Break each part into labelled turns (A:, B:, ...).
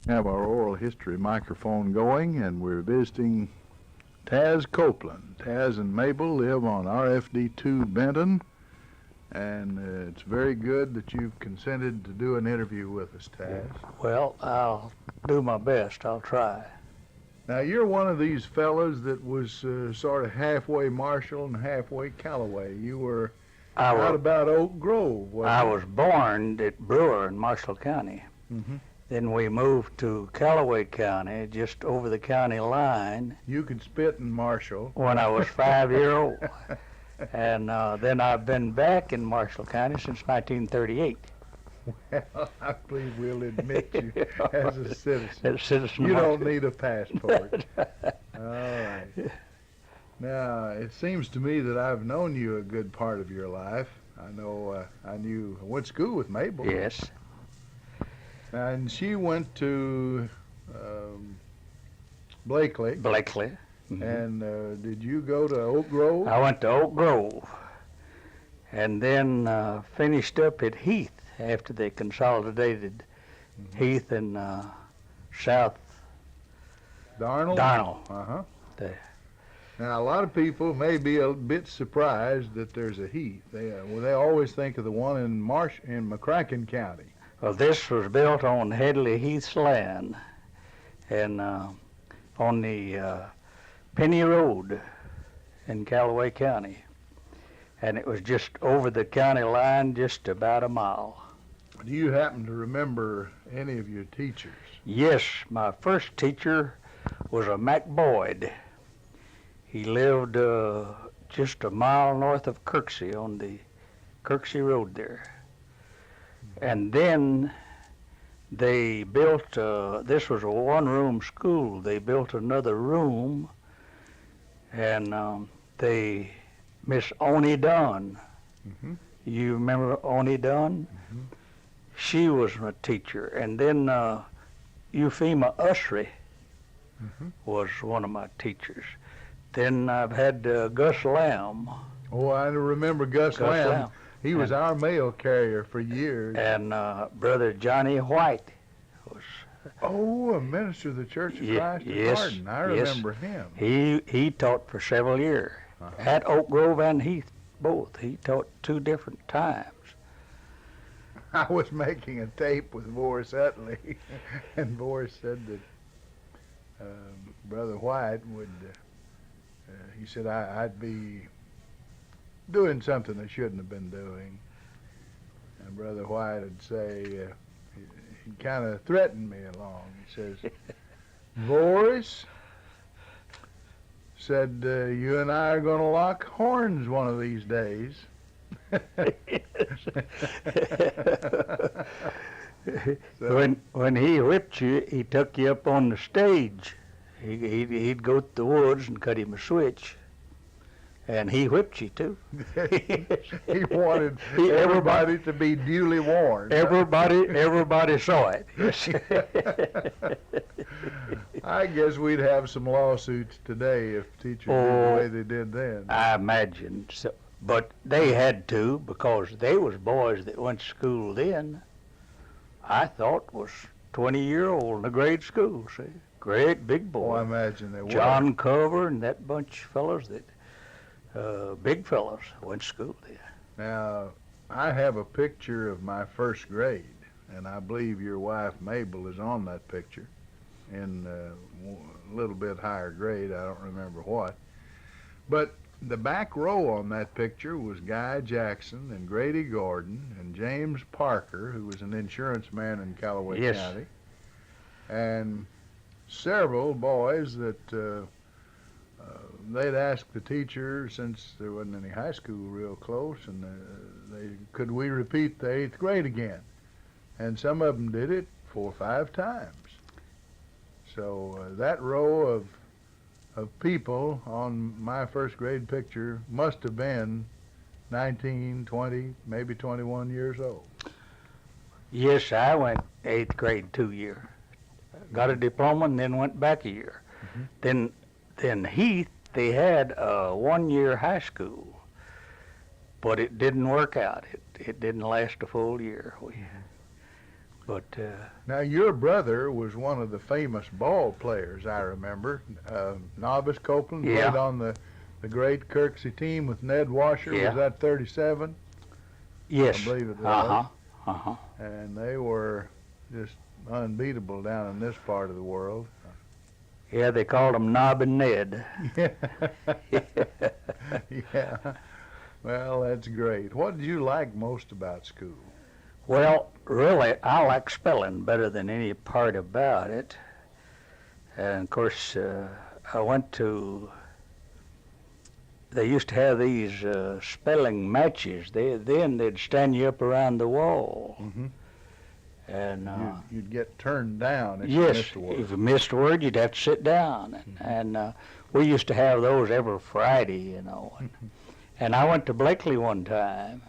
A: Have our oral history microphone going, and we're visiting Taz Copeland. Taz and Mabel live on RFD2 Benton, and it's very good that you've consented to do an interview with us, Taz.
B: Well, I'll do my best. I'll try.
A: Now, you're one of these fellas that was sort of halfway Marshall and halfway Callaway. You were out about Oak Grove, wasn't
B: I
A: you?
B: was born at Brewer in Marshall County.
A: Mm-hmm.
B: Then we moved to Callaway County, just over the county line,
A: You could spit in Marshall.
B: when I was 5 years old. And then I've been back in Marshall County since 1938.
A: Well, I believe we'll admit you as a citizen.
B: As a citizen
A: You
B: of
A: don't
B: Marshall.
A: need a passport. All right. Now, it seems to me that I've known you a good part of your life. I know I went to school with Mabel.
B: Yes.
A: And she went to Blakely.
B: Blakely. Mhm.
A: And did you go to Oak Grove?
B: I went to Oak Grove and then finished up at Heath after they consolidated Heath and South
A: Darnell?
B: Darnell.
A: Uh-huh.
B: There.
A: Now, a lot of people may be a bit surprised that there's a Heath. They always think of the one in McCracken County.
B: Well, this was built on Headley Heath's land and on the Penny Road in Callaway County. And it was just over the county line, just about a mile.
A: Do you happen to remember any of your teachers?
B: Yes, my first teacher was a Mac Boyd. He lived just a mile north of Kirksey on the Kirksey Road there. And then they built, this was a one-room school. They built another room, and they, Miss Oni Dunn,
A: Mm-hmm.
B: you remember Oni Dunn?
A: Mm-hmm.
B: She was my teacher. And then Euphema Usry
A: Mm-hmm.
B: was one of my teachers. Then I've had Gus Lamb.
A: Oh, I remember Gus Lamb. He was our mail carrier for years.
B: And Brother Johnny White was.
A: Oh, a minister of the Church of Christ at
B: Yes,
A: Hardin. I
B: yes.
A: remember him.
B: He taught for several years
A: Uh-huh.
B: at Oak Grove and Heath, both. He taught 2 different times.
A: I was making a tape with Boris Utley, and Boris said that Brother White would, he said I'd be doing something I shouldn't have been doing. And Brother White would say, he kind of threatened me along. He says, Boris, said, you and I are going to lock horns one of these days. So,
B: When he whipped you, he took you up on the stage. He'd go to the woods and cut him a switch, and he whipped you too.
A: he wanted everybody to be duly warned.
B: Everybody saw it. Yes.
A: I guess we'd have some lawsuits today if teachers did the way they did then.
B: I imagine so. But they had to, because they was boys that went to school then. I thought was 20-year-old in a grade school, see? Great big
A: Oh, I
B: boy.
A: imagine they were.
B: John Cover and that bunch of fellows that, big fellows, went to school then.
A: Now, I have a picture of my first grade, and I believe your wife Mabel is on that picture in a little bit higher grade. I don't remember what. But the back row on that picture was Guy Jackson and Grady Gordon and James Parker, who was an insurance man in Callaway
B: Yes.
A: County, and several boys that they'd asked the teacher, since there wasn't any high school real close, and could we repeat the 8th grade again? And some of them did it 4 or 5 times. So that row of people on my first grade picture must have been 19, 20, maybe 21 years old.
B: Yes, I went 8th grade 2 years. Got a diploma and then went back a year.
A: Mhm.
B: Then Heath, they had a 1-year high school, but it didn't work out. It didn't last a full year. But
A: Now, your brother was one of the famous ball players, I remember. Novice Copeland
B: Yeah.
A: played on the great Kirksey team with Ned Washer.
B: Yeah.
A: Was that 37?
B: yes,
A: I believe it was.
B: uh-huh.
A: And they were just unbeatable down in this part of the world.
B: Yeah, they called him Knob and Ned.
A: Yeah. Yeah. Well, that's great. What did you like most about school?
B: Well, really, I like spelling better than any part about it. And of course, I went to, they used to have these spelling matches. Then they'd stand you up around the wall.
A: Mm-hmm.
B: And
A: You'd get turned down if you
B: yes,
A: missed a word.
B: if you missed a word, you'd have to sit down. And we used to have those every Friday, you know. And I went to Blakely one time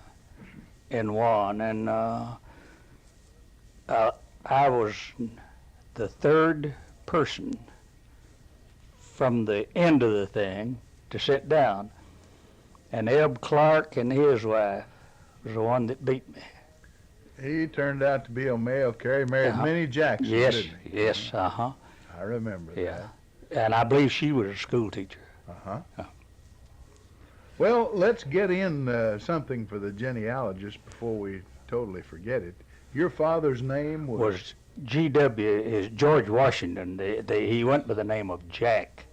B: in one, and I was the third person from the end of the thing to sit down. And Eb Clark and his wife was the one that beat me.
A: He turned out to be a mail carrier. Married
B: Uh-huh.
A: Minnie Jackson,
B: Yes,
A: didn't he?
B: yes, uh-huh.
A: I remember
B: Yeah. And I believe she was a school teacher.
A: that. Uh-huh.
B: Yeah.
A: Well, let's get in something for the genealogist before we totally forget it. Your father's name
B: Was G.W. is George Washington. He went by the name of Jack.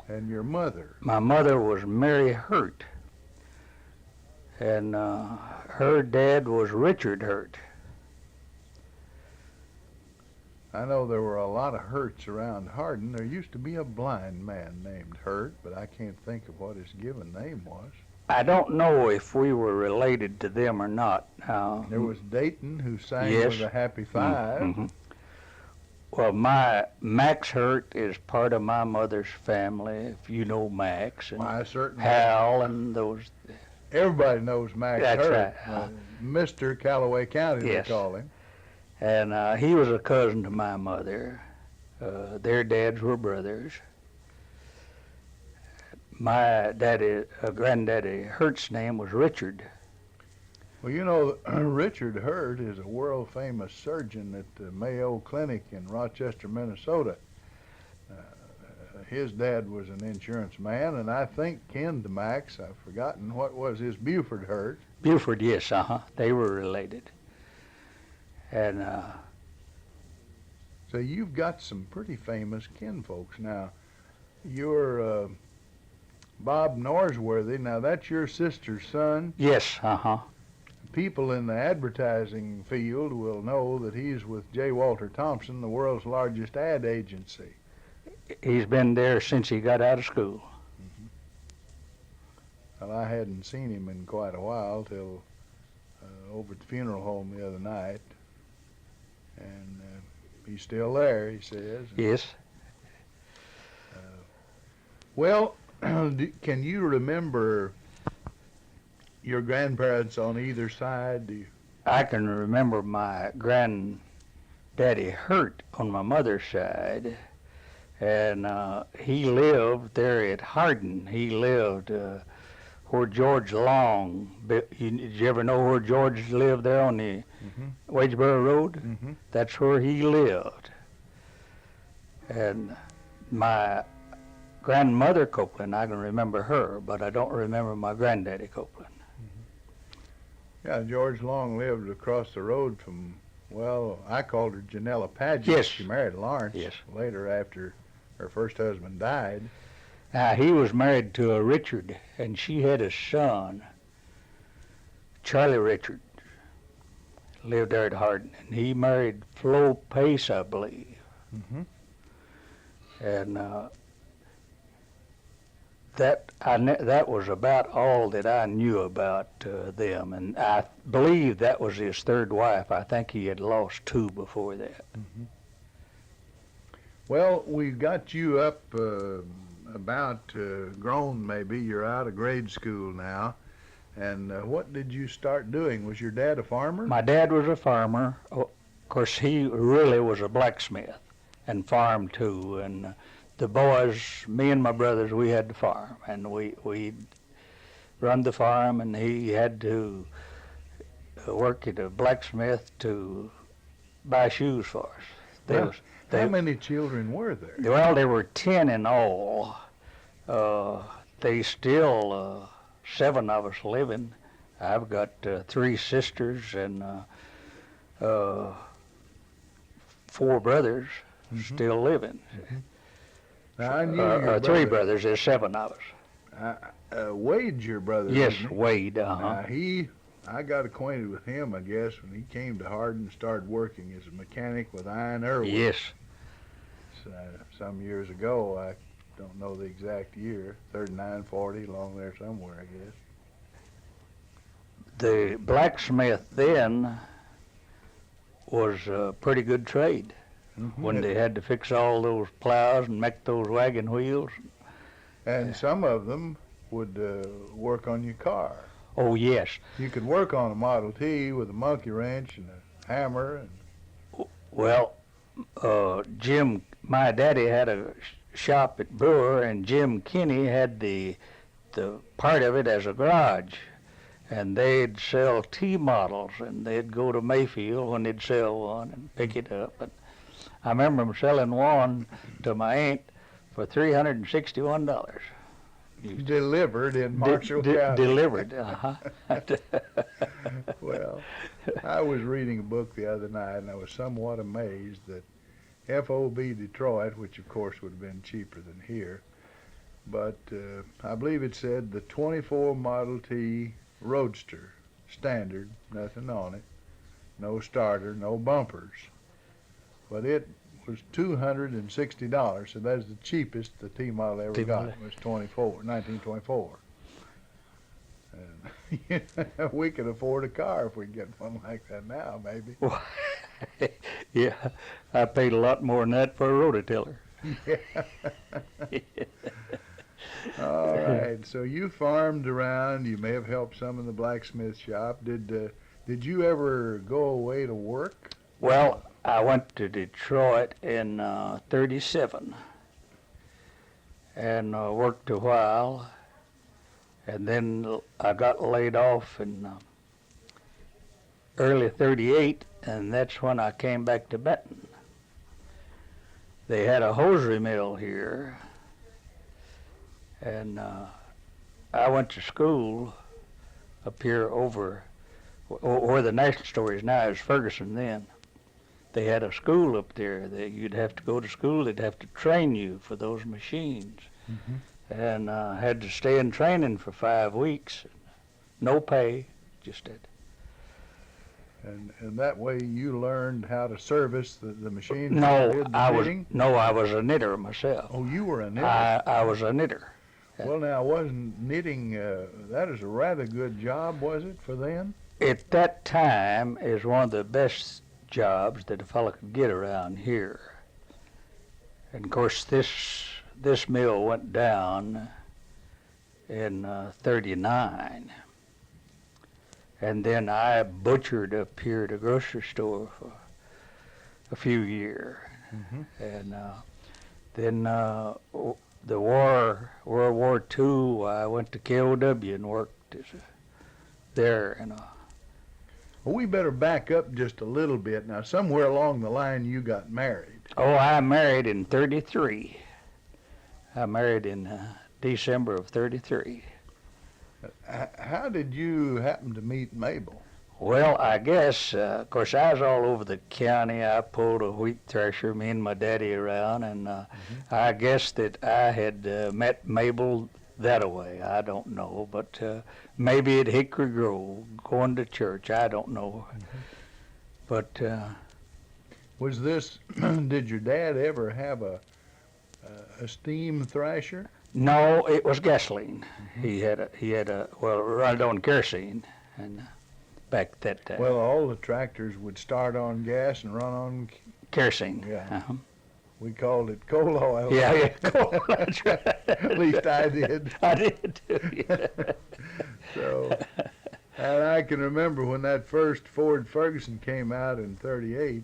A: and your mother.
B: My mother was Mary Hurt, and her dad was Richard Hurt.
A: I know there were a lot of Hurts around Hardin. There used to be a blind man named Hurt, but I can't think of what his given name was.
B: I don't know if we were related to them or not.
A: There was Dayton, who sang
B: Yes.
A: with the Happy Five.
B: Mhm. Well, my Max Hurt is part of my mother's family, if you know Max, and
A: I certainly.
B: Hal and those.
A: Everybody knows Max
B: That's
A: Hurt.
B: right.
A: Mr. Callaway County,
B: Yes.
A: they call him.
B: And he was a cousin to my mother. Their dads were brothers. My granddaddy Hurt's name was Richard.
A: Well, you know, Richard Hurt is a world-famous surgeon at the Mayo Clinic in Rochester, Minnesota. His dad was an insurance man, and I think kin to Max. I've forgotten what was his Buford Hurt.
B: Buford, yes, they were related. And
A: So you've got some pretty famous kinfolks. Now, your Bob Norsworthy, now that's your sister's son.
B: yes,
A: People in the advertising field will know that he's with J. Walter Thompson, the world's largest ad agency.
B: he's been there since he got out of school.
A: Well, I hadn't seen him in quite a while till over at the funeral home the other night. And he's still there, he says.
B: Yes.
A: Well, can you remember your grandparents on either side? Do you?
B: I can remember my granddaddy Hurt on my mother's side, and he lived there at Hardin. He lived where George Long. Did you ever know where George lived there on the Wageboro Road?
A: Mm-hmm.
B: That's where he lived. And my grandmother Copeland, I can remember her, but I don't remember my granddaddy Copeland.
A: Yeah, George Long lived across the road from, well, I called her Janella Paget.
B: Yes.
A: She married Lawrence
B: Yes.
A: later after her first husband died.
B: He was married to a Richard, and she had a son, Charlie Richard, lived there at Hardin, and he married Flo Pace, I believe.
A: Mm-hmm.
B: And that was about all that I knew about them, and I believe that was his third wife. I think he had lost two before that.
A: Mm-hmm. Well, we got you up about grown, maybe. You're out of grade school now. And what did you start doing? Was your dad a farmer?
B: My dad was a farmer. Of course, he really was a blacksmith and farmed too. And the boys, me and my brothers, we had to farm, and we run the farm, and he had to work at a blacksmith to buy shoes for us.
A: Well, how many children were there?
B: Well, there were 10 in all. They still, 7 of us living. I've got 3 sisters and 4 brothers still living.
A: Now, I knew your
B: 3
A: brother.
B: brothers, there's 7 of us.
A: Wade's your brother,
B: Yes,
A: isn't he?
B: Wade,
A: I got acquainted with him, I guess, when he came to Hardin and started working as a mechanic with Iron Irwin.
B: Yes.
A: Some years ago. I don't know the exact year, 39, 40, along there somewhere, I guess.
B: The blacksmith then was a pretty good trade when they had to fix all those plows and make those wagon wheels.
A: And some of them would work on your car.
B: Oh, yes.
A: You could work on a Model T with a monkey wrench and a hammer. And
B: Well, Jim, my daddy had a shop at Brewer, and Jim Kinney had the part of it as a garage. And they'd sell T models, and they'd go to Mayfield when they'd sell one and pick it up. And I remember them selling one to my aunt for $361.
A: delivered in Marshall County.
B: Delivered,
A: Well, I was reading a book the other night, and I was somewhat amazed that FOB Detroit, which of course would have been cheaper than here, but I believe it said the 24 Model T Roadster, standard, nothing on it, no starter, no bumpers, but it was $260, so that's the cheapest the T model ever got. It was 1924. And we could afford a car if we could get one like that now, maybe.
B: Yeah, I paid a lot more than that for a rototiller.
A: Yeah. All right, so you farmed around. You may have helped some in the blacksmith shop. Did you ever go away to work?
B: Well, I went to Detroit in '37 and worked a while, and then I got laid off in early '38, and that's when I came back to Benton. They had a hosiery mill here, and I went to school up here over where the National Store is now, is Ferguson then. They had a school up there that you'd have to go to school. They'd have to train you for those machines. And had to stay in training for 5 weeks. No pay, just that.
A: And that way you learned how to service the machines?
B: No, I was a knitter myself.
A: Oh, you were a knitter?
B: I was a knitter.
A: Well, now, wasn't knitting, that is a rather good job, was it, for then?
B: At that time, is one of the best jobs that a fellow could get around here. And of course, this mill went down in '39. And then I butchered up here at a grocery store for a few years. And then the World War II, I went to KOW and worked there.
A: Well, we better back up just a little bit. Now, somewhere along the line, you got married.
B: Oh, I married in '33. I married in December of '33.
A: How did you happen to meet Mabel?
B: Well, I guess, of course, I was all over the county. I pulled a wheat thresher, me and my daddy around, and I guess that I had met Mabel that way. I don't know, but maybe at Hickory Grove, going to church. I don't know. But
A: Was this, did your dad ever have a steam thrasher?
B: no, it was gasoline. He had a well, run on kerosene, and back at that time.
A: Well, all the tractors would start on gas and run on,
B: Kerosene.
A: Yeah. We called it coal oil.
B: Yeah. That's right.
A: At least I did.
B: I did too. Yeah.
A: So, and I can remember when that first Ford Ferguson came out in '38,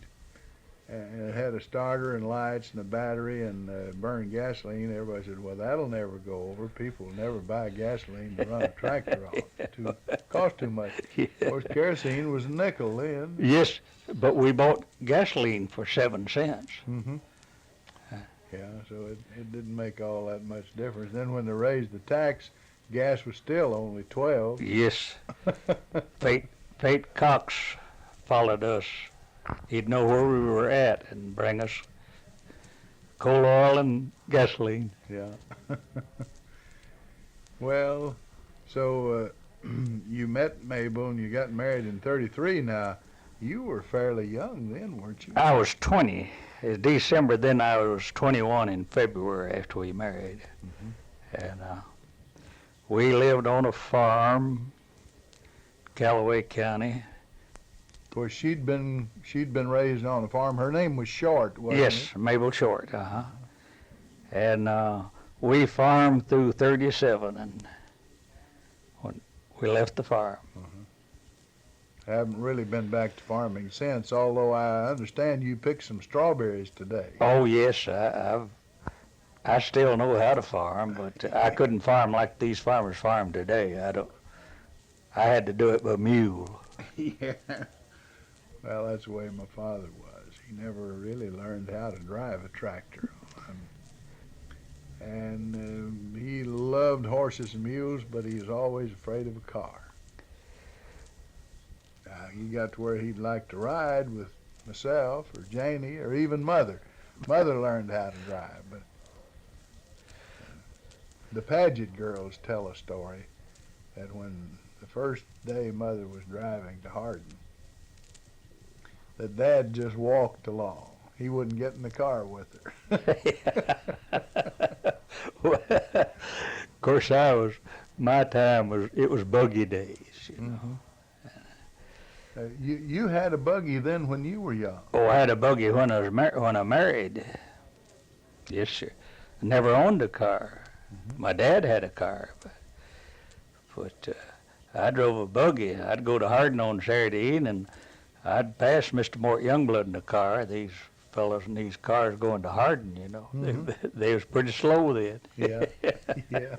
A: and it had a starter and lights and a battery and burned gasoline. Everybody said, "Well, that'll never go over. People will never buy gasoline to run a tractor off. Cost too much."
B: Yeah.
A: Of course, kerosene was a nickel then.
B: Yes, but we bought gasoline for 7 cents.
A: Hmm. Yeah, so it didn't make all that much difference. Then when they raised the tax, gas was still only 12.
B: Yes, Fate Cox followed us. He'd know where we were at and bring us coal oil and gasoline.
A: Yeah. Well, so you met Mabel and you got married in 33. Now, you were fairly young then, weren't you?
B: I was 20. It's December, then I was 21 in February after we married. And we lived on a farm, Callaway County.
A: Of course, she'd been raised on a farm. Her name was Short, wasn't it?
B: Yes, Mabel Short, And we farmed through 37, and when we left the farm.
A: Haven't really been back to farming since, although I understand you picked some strawberries today.
B: Oh yes, I still know how to farm, but I couldn't farm like these farmers farm today. I had to do it by mule.
A: Yeah. Well, that's the way my father was. He never really learned how to drive a tractor. And he loved horses and mules, but he was always afraid of a car. He got to where he'd like to ride with myself or Janie or even Mother. Mother learned how to drive, but the Paget girls tell a story that when the first day Mother was driving to Hardin, that Dad just walked along. He wouldn't get in the car with her.
B: Well, of course, my time was buggy days, you know.
A: You had a buggy then when you were young.
B: Oh, I had a buggy when I married. Yes, sir. Never owned a car. My dad had a car, but I drove a buggy. I'd go to Hardin on Saturday evening. I'd pass Mr. Mort Youngblood in the car. These fellas in these cars going to Hardin, you know. They was pretty slow then.
A: Yeah, yeah.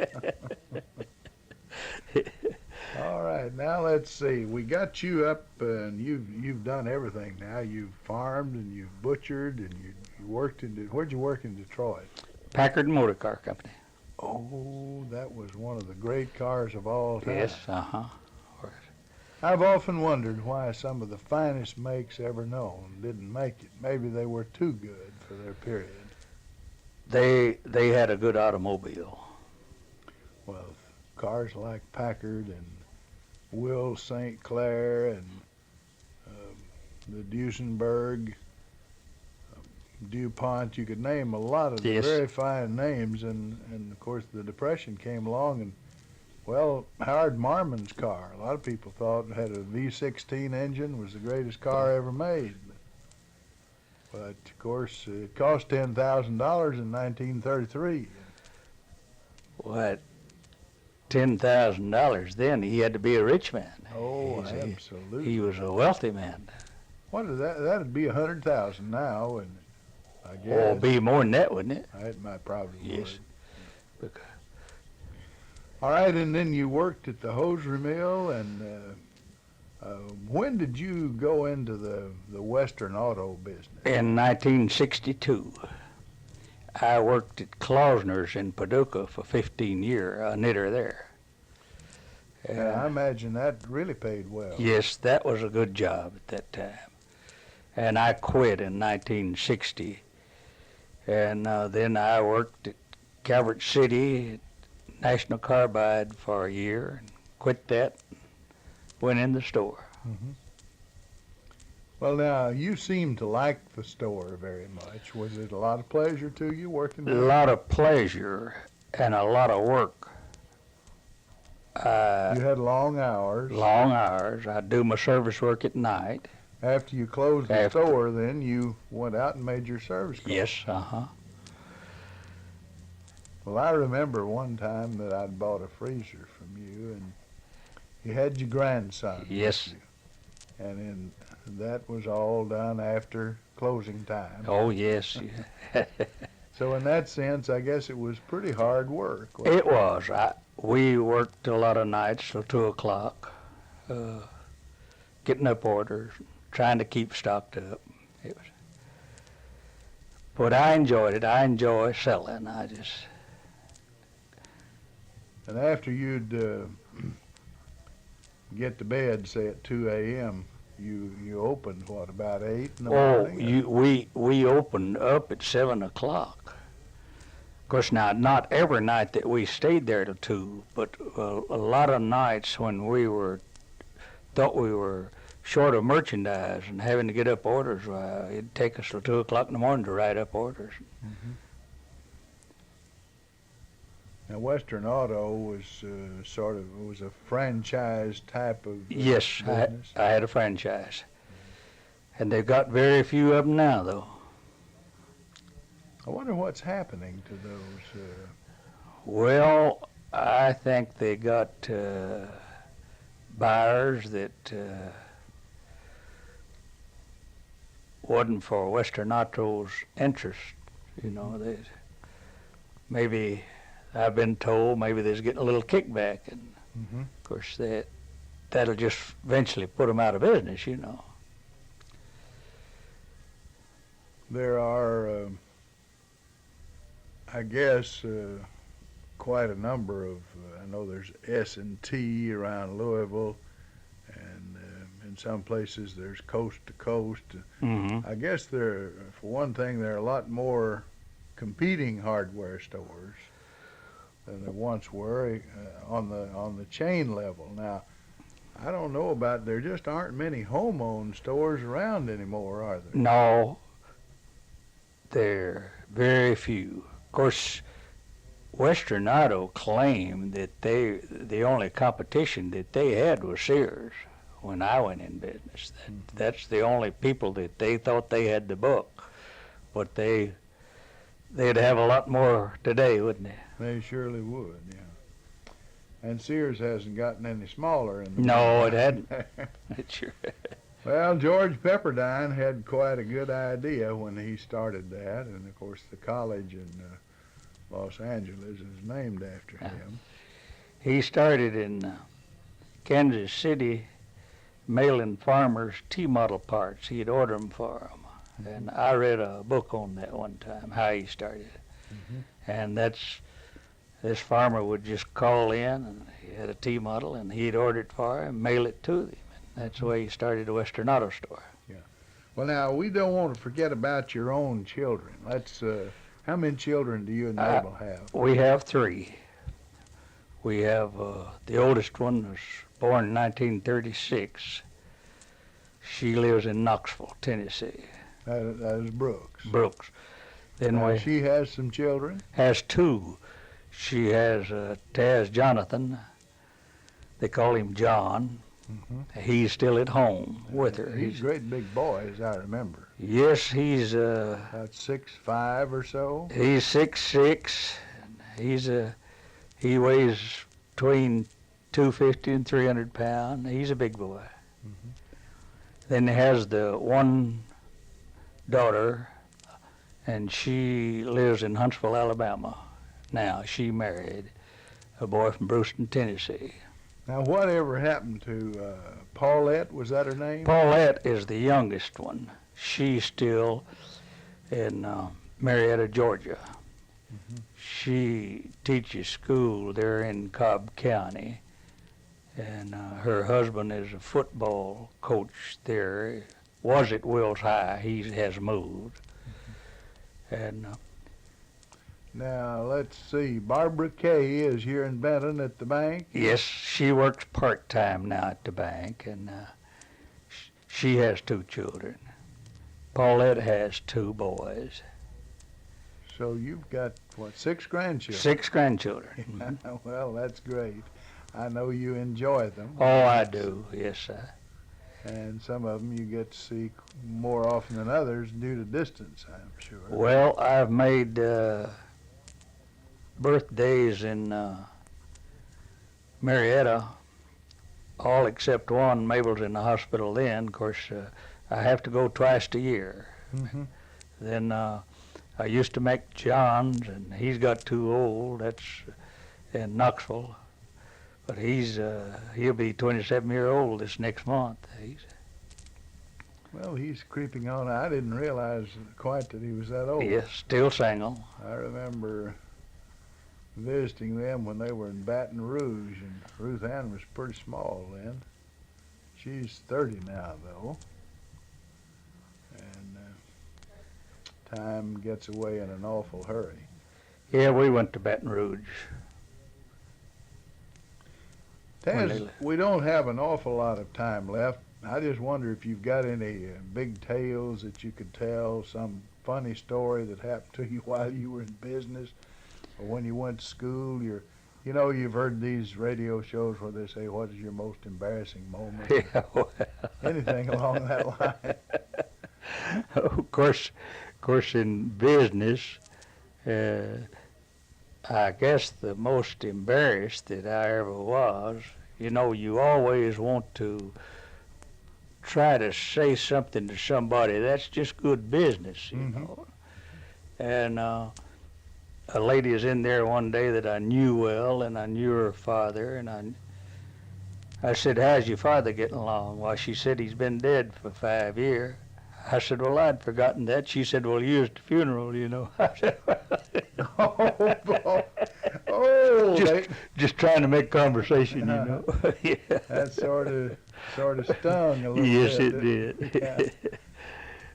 A: All right, now let's see. We got you up, and you've done everything now. You've farmed and you've butchered and you worked where'd you work in Detroit?
B: Packard Motor Car Company.
A: Oh, that was one of the great cars of all time.
B: Yes,
A: I've often wondered why some of the finest makes ever known didn't make it. Maybe they were too good for their period.
B: They had a good automobile.
A: Well, cars like Packard and Will St. Clair and the Duesenberg, DuPont, you could name a lot of the very fine names, and of course the Depression came along, and well, Howard Marmon's car, a lot of people thought it had a V16 engine, was the greatest car ever made. But of course it cost $10,000 in 1933.
B: What? $10,000 then. He had to be a rich man.
A: Oh, absolutely.
B: He was a wealthy man.
A: What is that? That'd be 100,000 now, and I guess.
B: Oh, be more than that, wouldn't it?
A: It might probably
B: Yes.
A: would. All right, and then you worked at the hosiery mill, and when did you go into the Western auto business?
B: In 1962. I worked at Klausner's in Paducah for 15 years, a knitter there.
A: I imagine that really paid well.
B: Yes, that was a good job at that time. And I quit in 1960. And then I worked at Calvert City, National Carbide for a year, and quit that, went in the store.
A: Well, now, you seem to like the store very much. Was it a lot of pleasure to you working there?
B: A lot of pleasure and a lot of work.
A: You had long hours.
B: Long hours. I'd do my service work at night.
A: After you closed the store, then you went out and made your service calls.
B: Yes,
A: Well, I remember one time that I'd bought a freezer from you, and you had your grandson.
B: Yes.
A: With you. And that was all done after closing time.
B: Oh, yes.
A: So in that sense, I guess it was pretty hard work. wasn't
B: It was. We worked a lot of nights till 2 o'clock, getting up orders, trying to keep stocked up. It was, but I enjoyed it. I enjoy selling.
A: And after you'd get to bed, say at 2 a.m., you opened, what, about 8 in the morning?
B: We opened up at 7 o'clock. Of course, now, not every night that we stayed there till 2, but a lot of nights when thought we were short of merchandise and having to get up orders, it'd take us till 2 o'clock in the morning to write up orders.
A: Mm-hmm. Now, Western Auto was was a franchise type of
B: Yes,
A: business.
B: I had a franchise. And they've got very few of them now, though.
A: I wonder what's happening to those.
B: Well, I think they got buyers that wasn't for Western Auto's interest. You know, maybe I've been told maybe they're getting a little kickback, and
A: Mm-hmm.
B: of course that'll just eventually put them out of business. You know.
A: There are, I guess, quite a number of. I know there's S&T around Louisville, and in some places there's Coast to Coast.
B: Mm-hmm.
A: I guess for one thing, there are a lot more competing hardware stores than there once were on the chain level. Now, I don't know about. There just aren't many home-owned stores around anymore, are there?
B: No, they're very few. Of course, Western Auto claimed that the only competition that they had was Sears when I went in business. That's the only people that they thought they had the book. But they'd have a lot more today, wouldn't they?
A: They surely would, yeah. And Sears hasn't gotten any smaller in the
B: No, it
A: meantime.
B: hadn't. It sure.
A: Well, George Pepperdine had quite a good idea when he started that, and of course the college in Los Angeles is named after him.
B: He started in Kansas City mailing farmers T-model parts. He'd order them for them. And I read a book on that one time, how he started.
A: Mm-hmm.
B: And this farmer would just call in, and he had a T-model, and he'd order it for him, mail it to them. And that's the way he started the Western Auto Store.
A: Well, now, we don't want to forget about your own children. How many children do you and Mabel have?
B: We have 3. We have, the oldest one was born in 1936. She lives in Knoxville, Tennessee.
A: That is Brooks.
B: Brooks. Then
A: Now,
B: we
A: she has some children?
B: has 2. She has Taz Jonathan. They call him John.
A: Mm-hmm.
B: He's still at home with her.
A: He's a great big boy, as I remember.
B: Yes, he's
A: About 6'5" or so.
B: he's 6'6". He weighs between 250 and 300 pounds. He's a big boy.
A: Mm-hmm.
B: Then he has the one daughter, and she lives in Huntsville, Alabama. Now she married a boy from Brewston, Tennessee.
A: Now, whatever happened to Paulette? Was that her name?
B: Paulette is the youngest one. She's still in Marietta, Georgia.
A: Mm-hmm.
B: She teaches school there in Cobb County, and her husband is a football coach there. Was at Wills High. He has moved.
A: Mm-hmm.
B: And
A: Now, let's see. Barbara Kay is here in Benton at the bank.
B: yes, she works part-time now at the bank, and she has 2 children. Paulette has 2 boys.
A: So you've got, 6 grandchildren?
B: 6 grandchildren.
A: Well, that's great. I know you enjoy them.
B: Oh, I do. Yes, sir.
A: And some of them you get to see more often than others due to distance, I'm sure.
B: Well, I've made birthdays in Marietta, all except one. Mabel's in the hospital then. Of course, I have to go twice a year.
A: Mhm.
B: Then I used to make John's, and he's got too old. That's in Knoxville, but he'll be 27-year-old this next month.
A: Well, he's creeping on. I didn't realize quite that he was that old.
B: Yes, still single.
A: I remember visiting them when they were in Baton Rouge, and Ruth Ann was pretty small then. She's 30 now, though. And time gets away in an awful hurry.
B: Yeah, we went to Baton Rouge.
A: Taz, we don't have an awful lot of time left. I just wonder if you've got any big tales that you could tell, some funny story that happened to you while you were in business or when you went to school. You know, you've heard these radio shows where they say, what is your most embarrassing moment?
B: Yeah, well,
A: Anything along that line.
B: of course, in business, I guess the most embarrassed that I ever was, you know, you always want to try to say something to somebody. That's just good business, you know. And a lady is in there one day that I knew well, and I knew her father, and I said, how's your father getting along? Well, she said, he's been dead for 5 years. I said, well, I'd forgotten that. She said, well, you was at the funeral, you know. I said,
A: Oh, boy. Oh,
B: just trying to make conversation, you know. Yeah.
A: That sort of stung a little
B: Yes,
A: bit.
B: it did.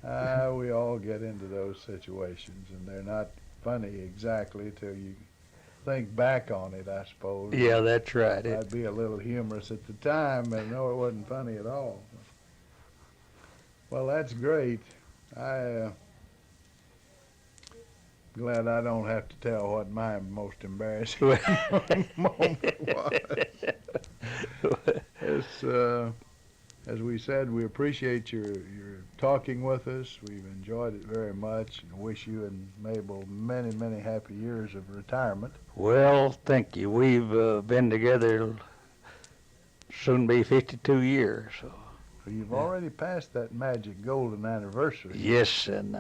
A: Yeah. We all get into those situations, and they're not funny exactly till you think back on it, I suppose.
B: Yeah, that's right.
A: I'd be a little humorous at the time, but no, it wasn't funny at all. Well, that's great. Glad I don't have to tell what my most embarrassing moment was. It's, as we said, we appreciate your talking with us. We've enjoyed it very much, and wish you and Mabel many, many happy years of retirement.
B: Well, thank you. We've been together soon be 52 years. So.
A: So you've already passed that magic golden anniversary.
B: Yes, and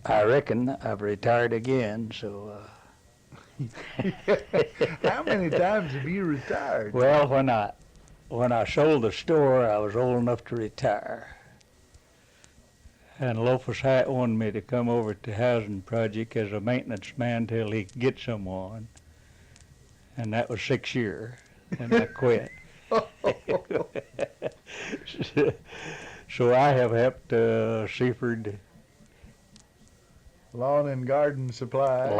B: I reckon I've retired again, so...
A: How many times have you retired?
B: Well, when I sold the store, I was old enough to retire. And Lopus Hite wanted me to come over to the housing project as a maintenance man till he could get someone. And that was 6 years, and I quit. So I have helped Seaford
A: Lawn and garden supply.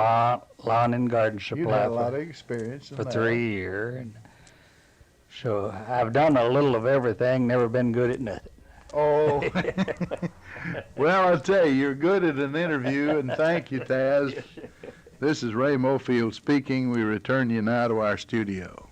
B: lawn and garden supply.
A: You had a lot of experience in
B: for
A: that.
B: 3 years. And so I've done a little of everything, never been good at nothing.
A: Oh. Well, I'll tell you, you're good at an interview, and thank you, Taz. This is Ray Mofield speaking. We return you now to our studio.